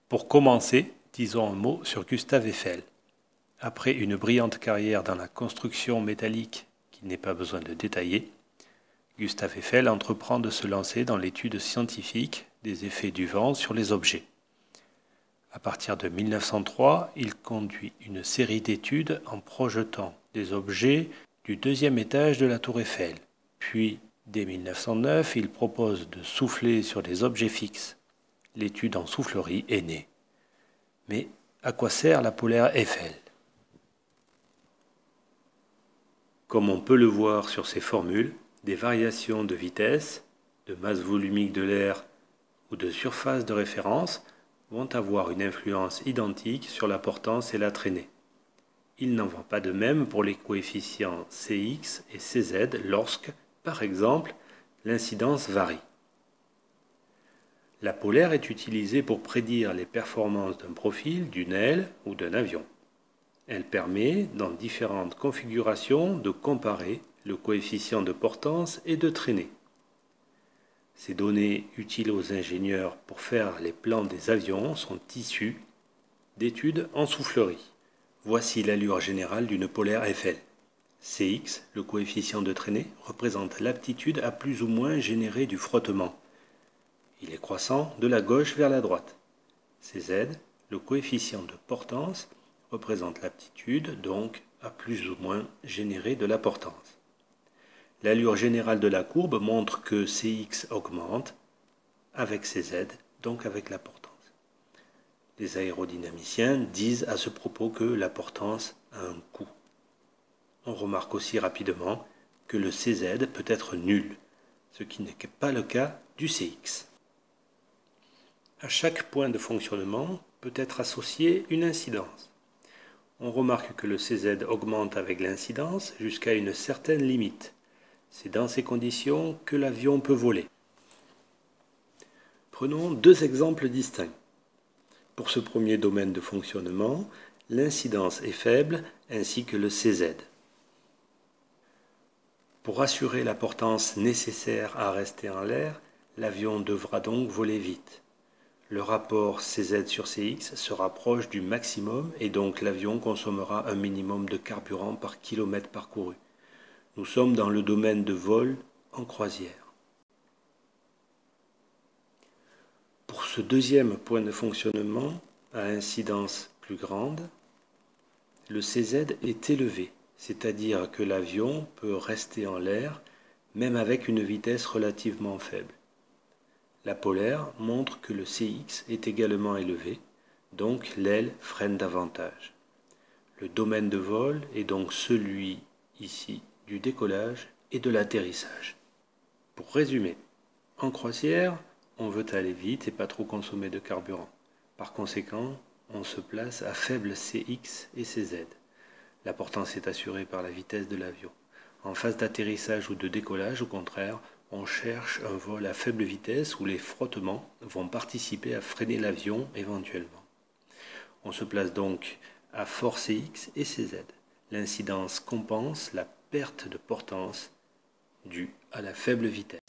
Pour commencer, disons un mot sur Gustave Eiffel. Après une brillante carrière dans la construction métallique qu'il n'est pas besoin de détailler, Gustave Eiffel entreprend de se lancer dans l'étude scientifique des effets du vent sur les objets. À partir de 1903, il conduit une série d'études en projetant des objets du deuxième étage de la tour Eiffel. Puis, dès 1909, il propose de souffler sur des objets fixes. L'étude en soufflerie est née. Mais à quoi sert la polaire Eiffel? Comme on peut le voir sur ces formules, des variations de vitesse, de masse volumique de l'air ou de surface de référence vont avoir une influence identique sur la portance et la traînée. Il n'en va pas de même pour les coefficients Cx et Cz lorsque, par exemple, l'incidence varie. La polaire est utilisée pour prédire les performances d'un profil, d'une aile ou d'un avion. Elle permet, dans différentes configurations, de comparer le coefficient de portance et de traînée. Ces données utiles aux ingénieurs pour faire les plans des avions sont issues d'études en soufflerie. Voici l'allure générale d'une polaire Eiffel. Cx, le coefficient de traînée, représente l'aptitude à plus ou moins générer du frottement. Il est croissant de la gauche vers la droite. Cz, le coefficient de portance, représente l'aptitude, donc, à plus ou moins générer de la portance. L'allure générale de la courbe montre que Cx augmente avec Cz, donc avec la portance. Les aérodynamiciens disent à ce propos que la portance a un coût. On remarque aussi rapidement que le Cz peut être nul, ce qui n'est pas le cas du Cx. À chaque point de fonctionnement peut être associée une incidence. On remarque que le Cz augmente avec l'incidence jusqu'à une certaine limite. C'est dans ces conditions que l'avion peut voler. Prenons deux exemples distincts. Pour ce premier domaine de fonctionnement, l'incidence est faible ainsi que le Cz. Pour assurer la portance nécessaire à rester en l'air, l'avion devra donc voler vite. Le rapport Cz sur Cx se rapproche du maximum et donc l'avion consommera un minimum de carburant par kilomètre parcouru. Nous sommes dans le domaine de vol en croisière. Pour ce deuxième point de fonctionnement, à incidence plus grande, le Cz est élevé, c'est-à-dire que l'avion peut rester en l'air même avec une vitesse relativement faible. La polaire montre que le Cx est également élevé, donc l'aile freine davantage. Le domaine de vol est donc celui, ici, du décollage et de l'atterrissage. Pour résumer, en croisière, on veut aller vite et pas trop consommer de carburant. Par conséquent, on se place à faible Cx et Cz. La portance est assurée par la vitesse de l'avion. En phase d'atterrissage ou de décollage, au contraire, on cherche un vol à faible vitesse où les frottements vont participer à freiner l'avion éventuellement. On se place donc à fort Cx et Cz. L'incidence compense la perte de portance due à la faible vitesse.